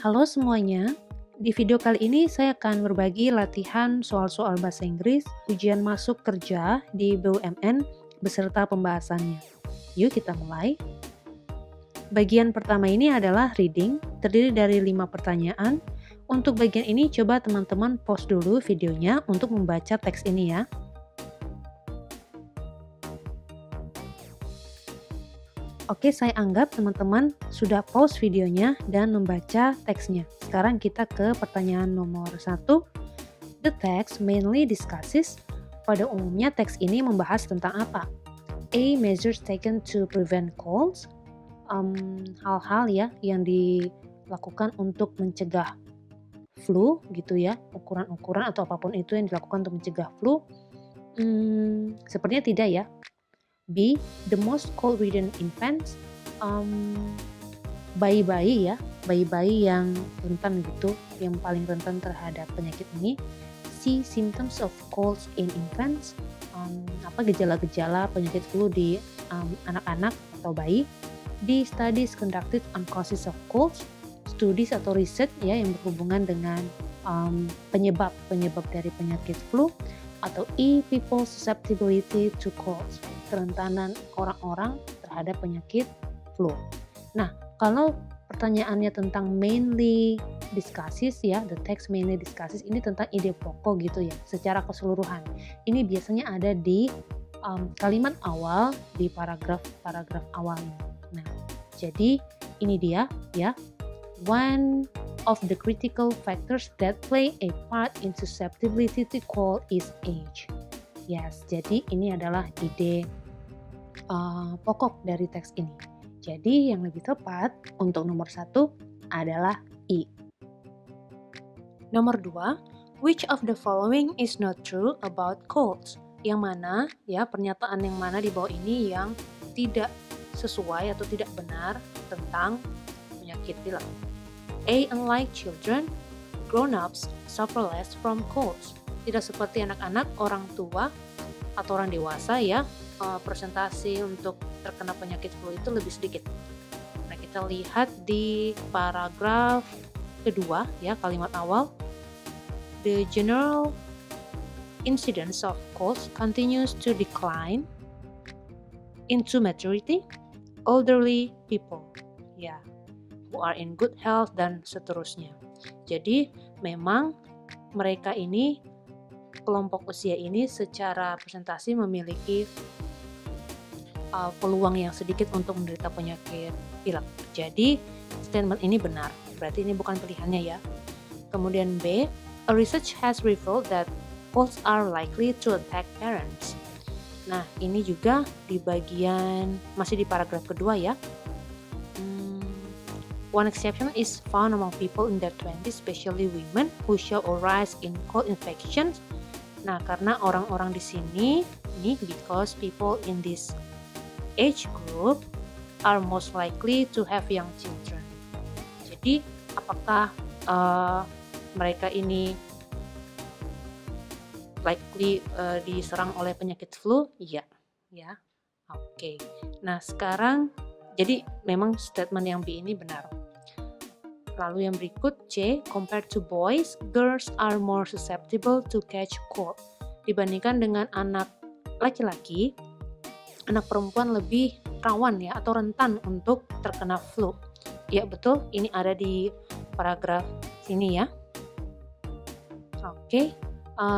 Halo semuanya, di video kali ini saya akan berbagi latihan soal-soal bahasa Inggris ujian masuk kerja di BUMN beserta pembahasannya. Yuk kita mulai. Bagian pertama ini adalah reading, terdiri dari 5 pertanyaan. Untuk bagian ini coba teman-teman pause dulu videonya untuk membaca teks ini ya. Oke, saya anggap teman-teman sudah pause videonya dan membaca teksnya. Sekarang kita ke pertanyaan nomor 1. The text mainly discusses. Pada umumnya teks ini membahas tentang apa? A. Measures taken to prevent colds. Hal-hal ya yang dilakukan untuk mencegah flu gitu ya. Ukuran-ukuran atau apapun itu yang dilakukan untuk mencegah flu. Sepertinya tidak ya. B. The most cold-ridden infants, bayi-bayi ya, bayi-bayi yang rentan gitu, yang paling rentan terhadap penyakit ini. C. Symptoms of colds in infants, gejala-gejala penyakit flu di anak-anak atau bayi. D. Studies conducted on causes of colds, studies atau riset ya yang berhubungan dengan penyebab dari penyakit flu. Atau E. People's susceptibility to colds, kerentanan orang-orang terhadap penyakit flu. Nah, kalau pertanyaannya tentang mainly discusses ya, the text mainly discusses, ini tentang ide pokok gitu ya, secara keseluruhan. Ini biasanya ada di kalimat awal di paragraf awalnya. Nah, jadi ini dia ya. One of the critical factors that play a part in susceptibility to cold is age. Yes, jadi ini adalah ide pokok dari teks ini. Jadi yang lebih tepat untuk nomor 1 adalah I. Nomor 2, which of the following is not true about colds? Yang mana ya, pernyataan yang mana di bawah ini yang tidak sesuai atau tidak benar tentang penyakit pilek. A. Unlike children, grown-ups suffer less from colds. Tidak seperti anak-anak, orang tua atau orang dewasa ya, persentase untuk terkena penyakit flu itu lebih sedikit. Nah, kita lihat di paragraf kedua ya, kalimat awal. The general incidence of colds continues to decline into maturity, elderly people. Ya. Who are in good health dan seterusnya. Jadi memang mereka ini, kelompok usia ini secara presentasi memiliki peluang yang sedikit untuk menderita penyakit pilek. Jadi statement ini benar, berarti ini bukan pilihannya ya. Kemudian B, a research has revealed that colds are likely to attack parents. Nah, ini juga di bagian, masih di paragraf kedua ya. One exception is found among people in their 20s, especially women who show a rise in cold infections. Nah, karena orang-orang di sini, ini because people in this age group are most likely to have young children. Jadi, apakah mereka ini likely diserang oleh penyakit flu? Iya, ya. Oke. Nah, sekarang jadi memang statement yang B ini benar. Lalu yang berikut C, compared to boys, girls are more susceptible to catch cold. Dibandingkan dengan anak laki-laki, anak perempuan lebih rawan ya atau rentan untuk terkena flu. Ya betul, ini ada di paragraf sini ya. Oke,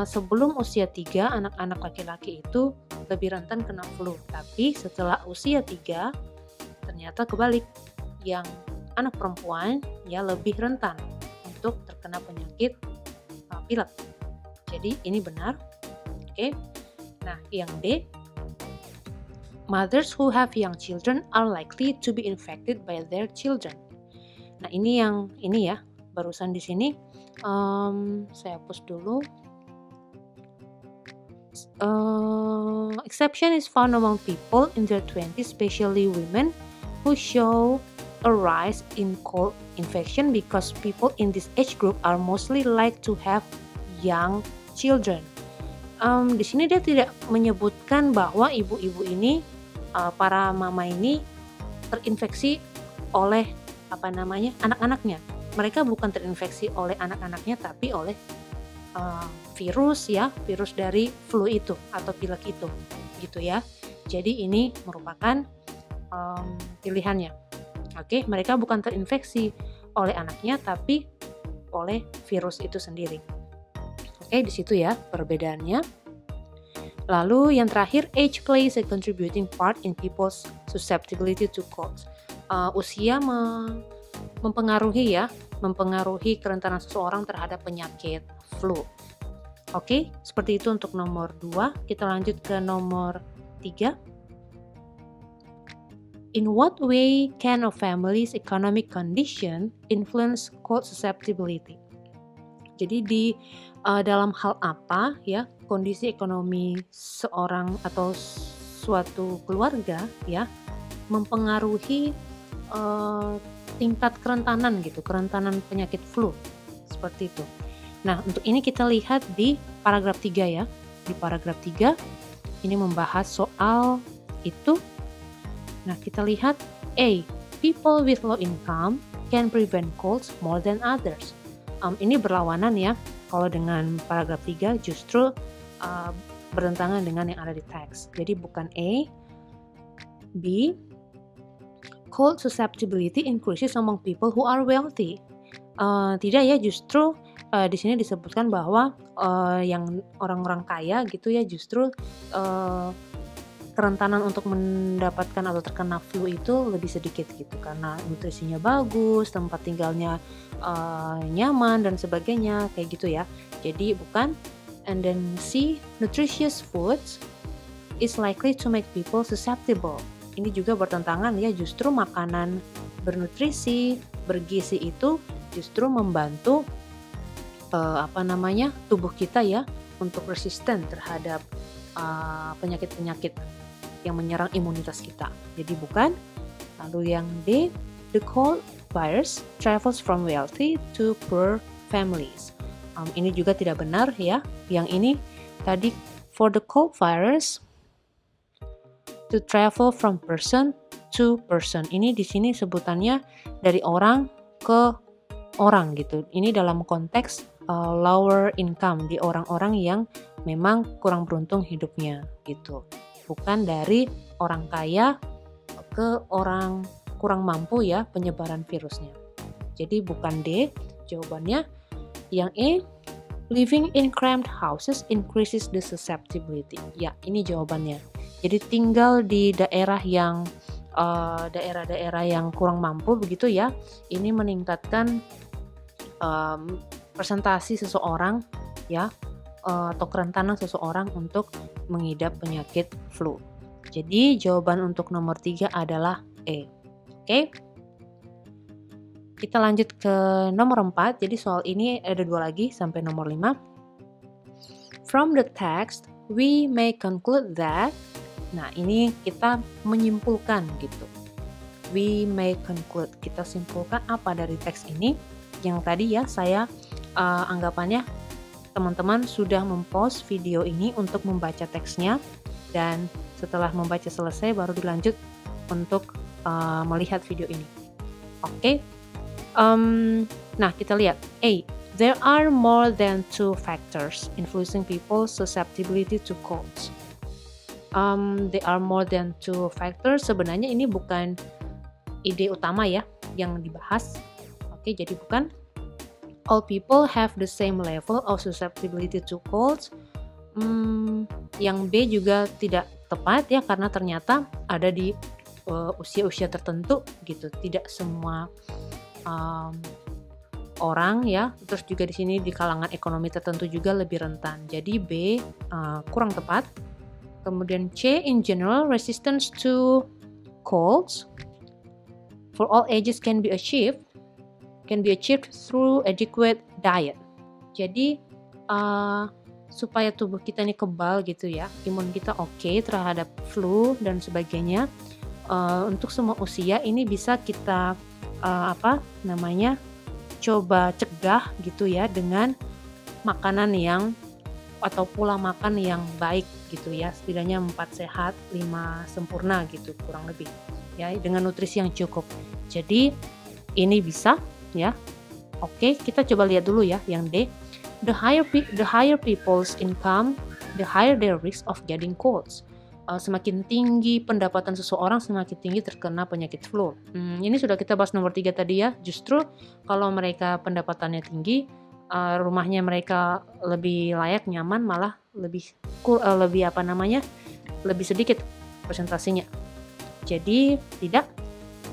sebelum usia 3, anak-anak laki-laki itu lebih rentan kena flu. Tapi setelah usia 3, ternyata kebalik, yang anak perempuan ya lebih rentan untuk terkena penyakit pilek. Jadi ini benar. Oke. Nah, yang D, mothers who have young children are likely to be infected by their children. Nah, ini yang ini ya, barusan di sini saya hapus dulu. Exception is found among people in their 20s, especially women who show a rise in cold infection because people in this age group are mostly like to have young children. Di sini dia tidak menyebutkan bahwa ibu-ibu ini, para mama ini terinfeksi oleh anak-anaknya. mereka bukan terinfeksi oleh anak-anaknya tapi oleh virus ya, virus dari flu itu atau pilek itu, gitu ya. Jadi ini merupakan pilihannya. Oke, mereka bukan terinfeksi oleh anaknya tapi oleh virus itu sendiri. Oke, di situ ya perbedaannya. Lalu yang terakhir, age plays a contributing part in people's susceptibility to colds. Usia mempengaruhi ya, mempengaruhi kerentanan seseorang terhadap penyakit flu. Oke, seperti itu untuk nomor 2. Kita lanjut ke nomor 3. In what way can a family's economic condition influence cold susceptibility? Jadi di dalam hal apa ya kondisi ekonomi seorang atau suatu keluarga ya mempengaruhi tingkat kerentanan gitu, kerentanan penyakit flu seperti itu. Nah, untuk ini kita lihat di paragraf 3 ya. Di paragraf 3 ini membahas soal itu. Nah, kita lihat A. People with low income can prevent colds more than others. Ini berlawanan ya. Kalau dengan paragraf 3 justru bertentangan dengan yang ada di teks. Jadi bukan A. B. Cold susceptibility increases among people who are wealthy. Tidak ya, justru di sini disebutkan bahwa yang orang-orang kaya gitu ya justru kerentanan untuk mendapatkan atau terkena flu itu lebih sedikit gitu karena nutrisinya bagus, tempat tinggalnya nyaman dan sebagainya kayak gitu ya. Jadi bukan. And then C, nutritious foods is likely to make people susceptible. Ini juga bertentangan ya, justru makanan bernutrisi, bergizi itu justru membantu tubuh kita ya untuk resisten terhadap penyakit-penyakit yang menyerang imunitas kita. Jadi bukan. Lalu yang D, the cold virus travels from wealthy to poor families. Ini juga tidak benar ya. Yang ini tadi for the cold virus to travel from person to person. Ini di sini sebutannya dari orang ke orang gitu. Ini dalam konteks lower income, di orang-orang yang memang kurang beruntung hidupnya gitu. Bukan dari orang kaya ke orang kurang mampu ya penyebaran virusnya. Jadi bukan D jawabannya. Yang E, living in cramped houses increases the susceptibility. Ya, ini jawabannya. Jadi tinggal di daerah yang daerah-daerah yang kurang mampu begitu ya, ini meningkatkan presentasi seseorang ya atau kerentanan seseorang untuk mengidap penyakit flu. Jadi jawaban untuk nomor 3 adalah E. Oke. Kita lanjut ke nomor 4. Jadi soal ini ada 2 lagi sampai nomor 5. From the text, we may conclude that. Nah, ini kita menyimpulkan gitu. We may conclude. Kita simpulkan apa dari teks ini? Yang tadi ya saya anggapannya teman-teman sudah mempost video ini untuk membaca teksnya dan setelah membaca selesai baru dilanjut untuk melihat video ini. Oke. Nah, kita lihat A. There are more than 2 factors influencing people's susceptibility to colds. There are more than 2 factors. Sebenarnya ini bukan ide utama ya yang dibahas. Oke, jadi bukan. All people have the same level of susceptibility to colds. Yang B juga tidak tepat ya karena ternyata ada di usia-usia tertentu gitu. Tidak semua orang ya, terus juga di sini di kalangan ekonomi tertentu juga lebih rentan. Jadi B kurang tepat. Kemudian C, in general resistance to colds for all ages can be achieved through adequate diet. Jadi supaya tubuh kita ini kebal gitu ya, imun kita oke terhadap flu dan sebagainya, untuk semua usia ini bisa kita coba cegah gitu ya dengan makanan yang atau pola makan yang baik gitu ya, setidaknya 4 sehat 5 sempurna gitu kurang lebih ya, dengan nutrisi yang cukup. Jadi ini bisa ya Oke, kita coba lihat dulu ya yang D. The higher people's income, the higher their risk of getting colds. Semakin tinggi pendapatan seseorang, semakin tinggi terkena penyakit flu. Ini sudah kita bahas nomor 3 tadi ya. Justru kalau mereka pendapatannya tinggi, rumahnya mereka lebih layak, nyaman, malah lebih lebih sedikit persentasenya. Jadi tidak.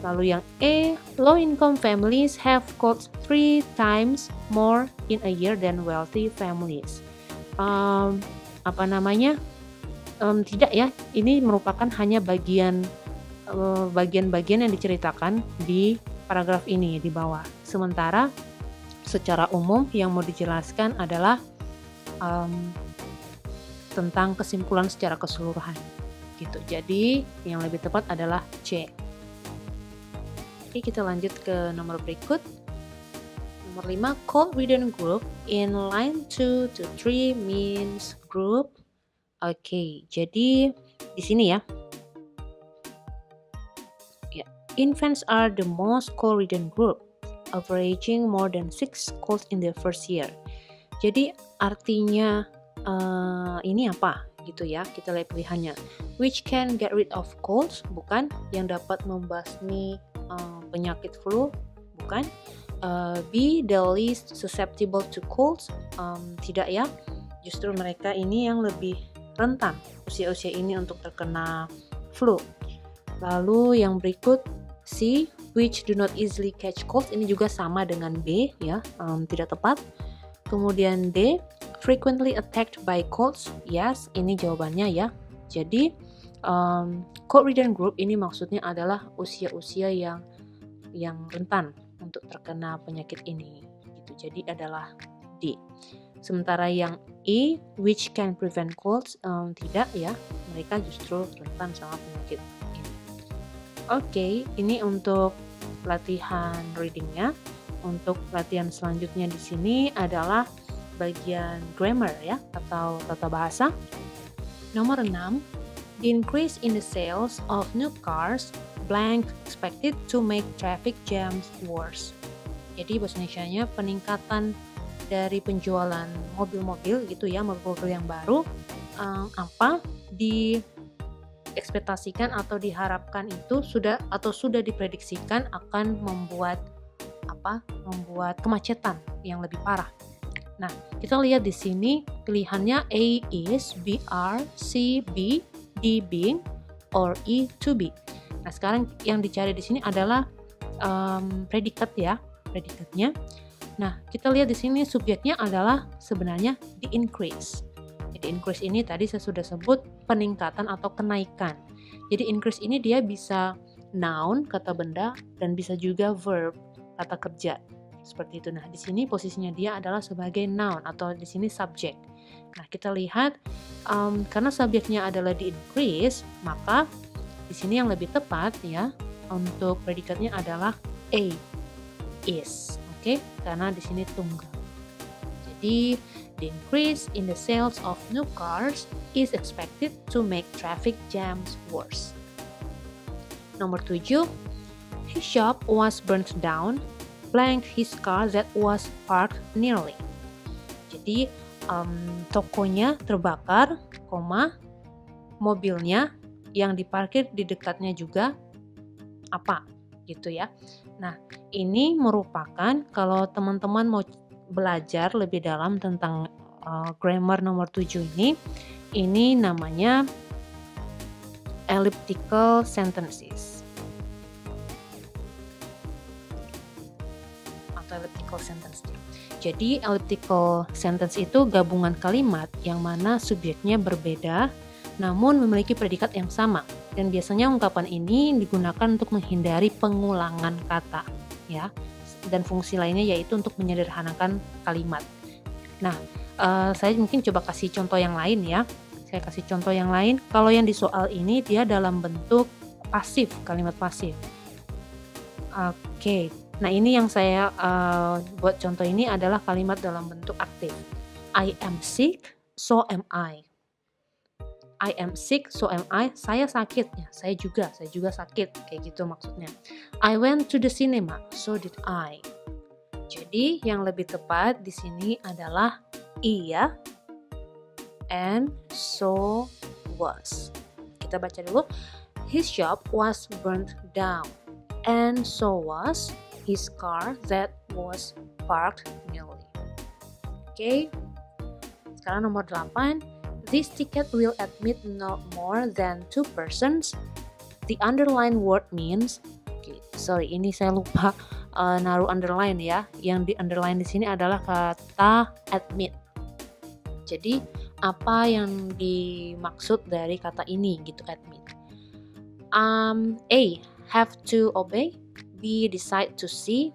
Lalu yang E, low income families have colds 3 times more in a year than wealthy families. Tidak ya, ini merupakan hanya bagian-bagian yang diceritakan di paragraf ini di bawah. Sementara secara umum yang mau dijelaskan adalah tentang kesimpulan secara keseluruhan gitu. Jadi yang lebih tepat adalah C. Oke, kita lanjut ke nomor berikut. Nomor 5, cold ridden group in line 2 to 3 means group. Oke, jadi di sini ya. Infants are the most cold ridden group, averaging more than 6 colds in their first year. Jadi artinya ini apa gitu ya, kita lihat pilihannya. Which can get rid of colds, bukan. Yang dapat membasmi penyakit flu, bukan. B, the least susceptible to colds, tidak ya. Justru mereka ini yang lebih rentan usia-usia ini untuk terkena flu. Lalu yang berikut C, which do not easily catch colds, ini juga sama dengan B ya, tidak tepat. Kemudian D, frequently attacked by colds, yes, ini jawabannya ya. Jadi cold ridden group ini maksudnya adalah usia-usia yang rentan untuk terkena penyakit ini gitu. Jadi adalah D. Sementara yang E, which can prevent colds, tidak ya, mereka justru rentan sama penyakit ini. Oke, ini untuk latihan readingnya. Untuk latihan selanjutnya di sini adalah bagian grammar ya, atau tata bahasa. Nomor 6, the increase in the sales of new cars blank expected to make traffic jams worse. Jadi bahasa Indonesianya peningkatan dari penjualan mobil-mobil gitu ya, mobil-mobil yang baru, diekspektasikan atau diharapkan itu sudah diprediksikan akan membuat kemacetan yang lebih parah. Nah, kita lihat di sini pilihannya A is, B are, C be, D being, or E to be. Nah, sekarang yang dicari di sini adalah predikat ya, predikatnya. Nah, kita lihat di sini subjeknya adalah sebenarnya the increase. Jadi increase ini tadi saya sudah sebut peningkatan atau kenaikan. Jadi increase ini dia bisa noun, kata benda, dan bisa juga verb, kata kerja. Seperti itu. Nah, di sini posisinya dia adalah sebagai noun atau di sini subjek. Nah, kita lihat karena subjeknya adalah the increase, maka di sini yang lebih tepat ya untuk predikatnya adalah A, is. Oke, karena di sini tunggal. Jadi the increase in the sales of new cars is expected to make traffic jams worse. Nomor 7, his shop was burnt down, blank his car that was parked nearly. Jadi tokonya terbakar, mobilnya yang diparkir di dekatnya juga gitu ya. Nah, ini merupakan kalau teman-teman mau belajar lebih dalam tentang grammar nomor 7 ini namanya elliptical sentences atau elliptical sentence. Jadi elliptical sentence itu gabungan kalimat yang mana subjeknya berbeda namun memiliki predikat yang sama. Dan biasanya ungkapan ini digunakan untuk menghindari pengulangan kata, ya. Dan fungsi lainnya yaitu untuk menyederhanakan kalimat. Nah, saya mungkin coba kasih contoh yang lain ya. Saya kasih contoh yang lain. Kalau yang di soal ini dia dalam bentuk pasif, kalimat pasif. Oke. Nah, ini yang saya buat contoh ini adalah kalimat dalam bentuk aktif. I am sick, so am I. I am sick, so am I. Saya sakit, ya. Saya juga sakit, kayak gitu maksudnya. I went to the cinema, so did I. Jadi yang lebih tepat di sini adalah I ya. And so was. Kita baca dulu. His shop was burnt down. And so was his car that was parked nearly. Oke. Sekarang nomor 8. This ticket will admit not more than 2 persons. The underlined word means, sorry ini saya lupa naruh underline ya. Yang di underline di sini adalah kata admit. Jadi apa yang dimaksud dari kata ini gitu, admit. A. Have to obey. B. Decide to see.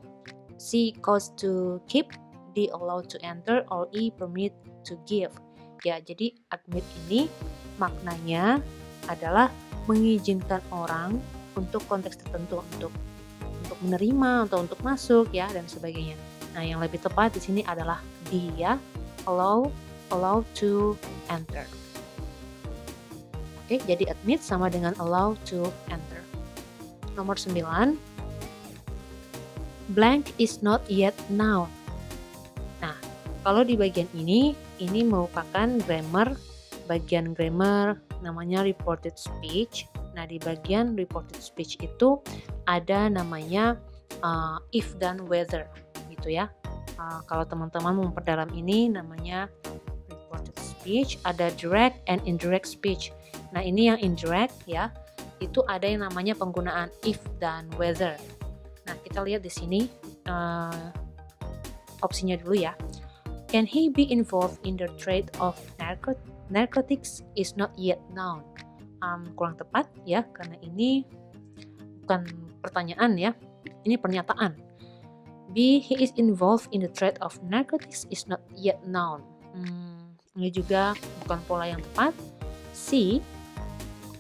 C. Cause to keep. D. Allow to enter. Or E. Permit to give. Ya, jadi admit ini maknanya adalah mengizinkan orang untuk konteks tertentu, untuk menerima atau untuk masuk ya dan sebagainya. Nah, yang lebih tepat di sini adalah D ya, allow to enter. Oke, jadi admit sama dengan allow to enter. Nomor 9. Blank is not yet noun. Nah, kalau di bagian ini merupakan bagian grammar namanya reported speech. Nah, di bagian reported speech itu ada namanya if dan whether gitu ya. Kalau teman-teman mau memperdalam ini namanya reported speech, ada direct and indirect speech. Nah, ini yang indirect ya, itu ada yang namanya penggunaan if dan whether. Nah, kita lihat di sini opsinya dulu ya. Can he be involved in the trade of narcotics is not yet known. Kurang tepat ya, karena ini bukan pertanyaan ya, ini pernyataan. B. He is involved in the trade of narcotics is not yet known. Ini juga bukan pola yang tepat. C.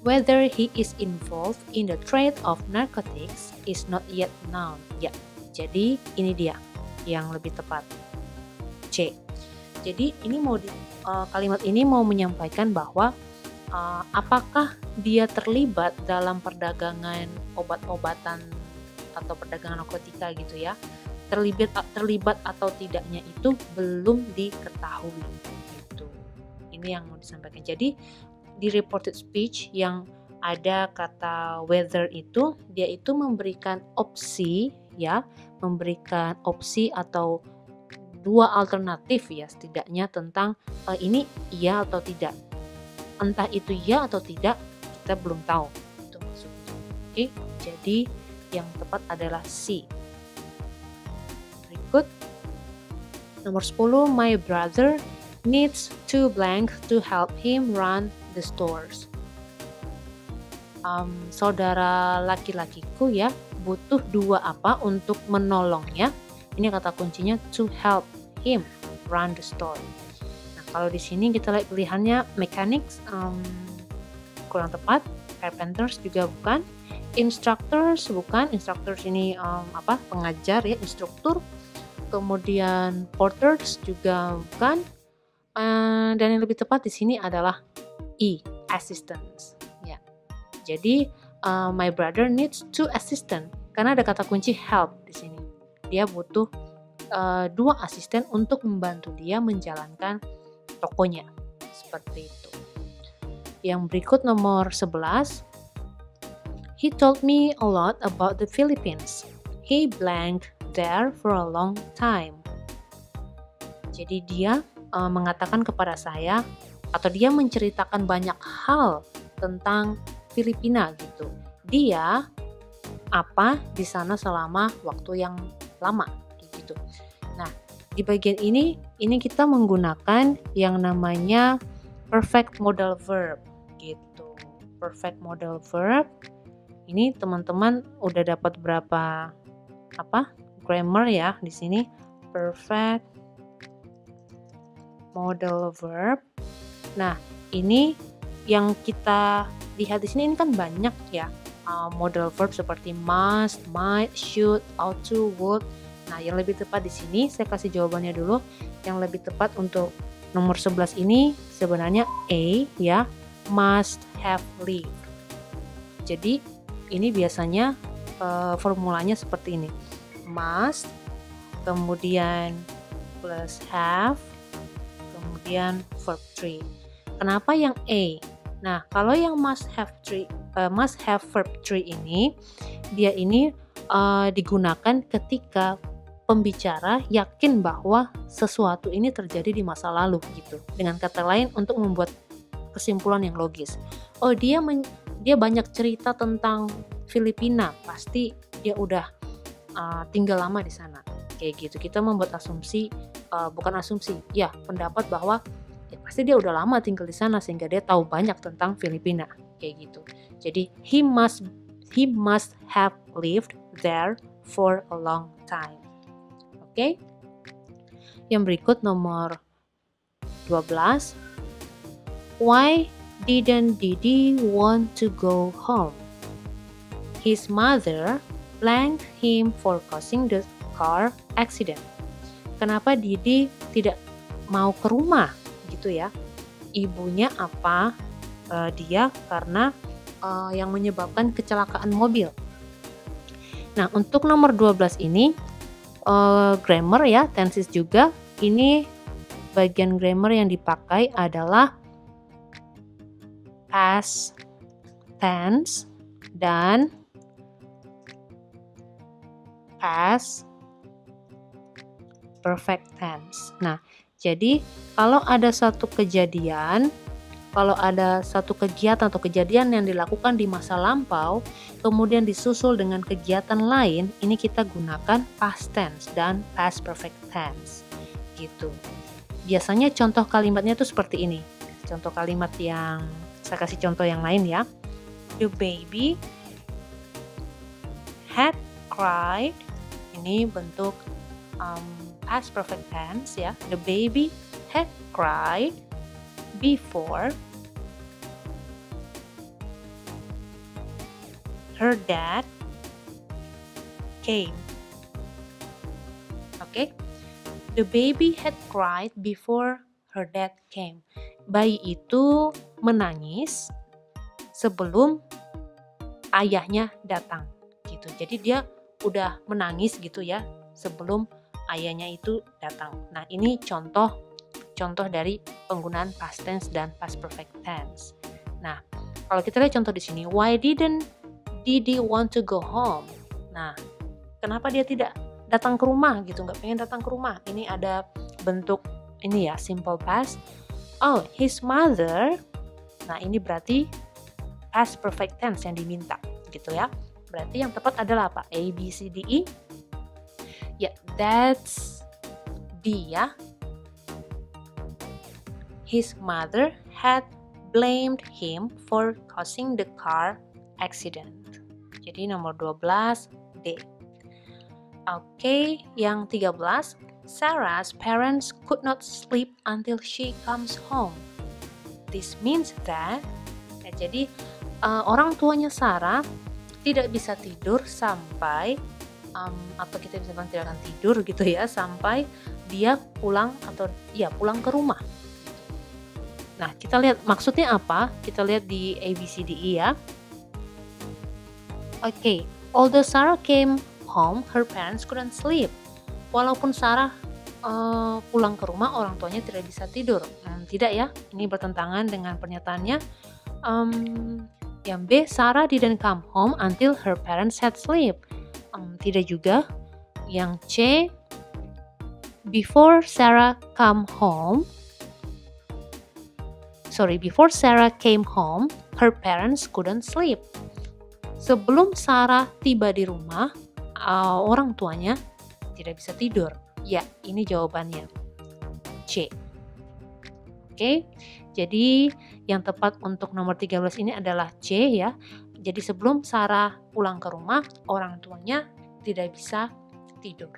Whether he is involved in the trade of narcotics is not yet known. Ya, jadi ini dia yang lebih tepat. C. Jadi ini kalimat ini mau menyampaikan bahwa apakah dia terlibat dalam perdagangan obat-obatan atau perdagangan narkotika gitu ya. Terlibat atau tidaknya itu belum diketahui gitu. Ini yang mau disampaikan. Jadi di reported speech yang ada kata whether itu, dia itu memberikan opsi ya, memberikan opsi atau dua alternatif ya setidaknya tentang ini iya atau tidak. Entah itu iya atau tidak, kita belum tahu. Itu maksudnya. Oke, jadi yang tepat adalah C. Berikut nomor 10, my brother needs to blank to help him run the stores. Saudara laki-lakiku ya butuh dua apa untuk menolongnya. Ini kata kuncinya to help him run the store. Nah, kalau di sini kita lihat pilihannya mechanics kurang tepat, carpenters juga bukan, instructors bukan, instructors ini pengajar ya, instruktur. Kemudian porters juga bukan. Dan yang lebih tepat di sini adalah E, assistants. Ya. Jadi my brother needs two assistant karena ada kata kunci help di sini. Dia butuh dua asisten untuk membantu dia menjalankan tokonya. Seperti itu. Yang berikut nomor 11. He told me a lot about the Philippines. He blanked there for a long time. Jadi dia mengatakan kepada saya atau dia menceritakan banyak hal tentang Filipina gitu. Dia di sana selama waktu yang lama gitu. Nah, di bagian ini kita menggunakan yang namanya perfect modal verb gitu. Perfect modal verb. Ini teman-teman udah dapat berapa grammar ya di sini. Perfect modal verb. Nah, ini yang kita lihat di sini ini kan banyak ya. Modal verb seperti must, might, should, ought to, would. Nah, yang lebih tepat di sini saya kasih jawabannya dulu. Yang lebih tepat untuk nomor 11 ini sebenarnya A ya, must have lived. Jadi ini biasanya formulanya seperti ini. Must, kemudian plus have, kemudian verb 3. Kenapa yang A? Nah, kalau yang must have verb 3 ini, dia ini digunakan ketika pembicara yakin bahwa sesuatu ini terjadi di masa lalu gitu. Dengan kata lain, untuk membuat kesimpulan yang logis. Oh, dia banyak cerita tentang Filipina, pasti dia udah tinggal lama di sana. Kayak gitu. Kita membuat asumsi, bukan asumsi, ya pendapat bahwa ya pasti dia udah lama tinggal di sana sehingga dia tahu banyak tentang Filipina. Kayak gitu. Jadi he must have lived there for a long time. Oke? Yang berikut nomor 12. Why didn't Didi want to go home? His mother blamed him for causing the car accident. Kenapa Didi tidak mau ke rumah gitu ya? Ibunya apa? Dia karena yang menyebabkan kecelakaan mobil. Nah, untuk nomor 12 ini grammar ya, tenses juga. Ini bagian grammar yang dipakai adalah past tense dan past perfect tense. Nah, jadi kalau ada satu kejadian, kalau ada satu kegiatan atau kejadian yang dilakukan di masa lampau, kemudian disusul dengan kegiatan lain, ini kita gunakan past tense dan past perfect tense. Gitu. Biasanya contoh kalimatnya itu seperti ini. Contoh kalimat yang saya kasih contoh yang lain ya. The baby had cried. Ini bentuk past perfect tense ya. The baby had cried before her dad came. Okay? The baby had cried before her dad came. Bayi itu menangis sebelum ayahnya datang gitu. Jadi dia udah menangis gitu ya sebelum ayahnya itu datang. Nah, ini contoh dari penggunaan past tense dan past perfect tense. Nah, kalau kita lihat contoh di sini, why didn't Didi want to go home? Nah, kenapa dia tidak datang ke rumah gitu, nggak pengen datang ke rumah? Ini ada bentuk ini ya, simple past. Oh, his mother. Nah, ini berarti past perfect tense yang diminta gitu ya. Berarti yang tepat adalah apa? A, B, C, D, E. Ya, that's D ya. His mother had blamed him for causing the car accident. Jadi nomor 12 D. Oke, yang 13. Sarah's parents could not sleep until she comes home. This means that jadi orang tuanya Sarah tidak bisa tidur sampai atau kita bisa bilang tidak akan tidur gitu ya sampai dia pulang pulang ke rumah. Nah, kita lihat maksudnya apa? Kita lihat di ABCDE ya. Oke, although Sarah came home, her parents couldn't sleep. Walaupun Sarah pulang ke rumah, orang tuanya tidak bisa tidur. Tidak ya, ini bertentangan dengan pernyataannya. Yang B, Sarah didn't come home until her parents had sleep. Tidak juga. Yang C, before Sarah came home, her parents couldn't sleep. Sebelum Sarah tiba di rumah, orang tuanya tidak bisa tidur. Ya, ini jawabannya. C. Oke, jadi yang tepat untuk nomor 13 ini adalah C ya. Jadi sebelum Sarah pulang ke rumah, orang tuanya tidak bisa tidur.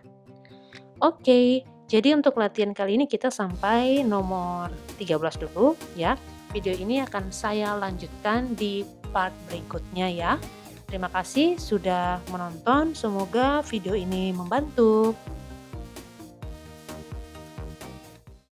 Oke, jadi untuk latihan kali ini kita sampai nomor 13 dulu ya. Video ini akan saya lanjutkan di part berikutnya ya. Terima kasih sudah menonton, semoga video ini membantu.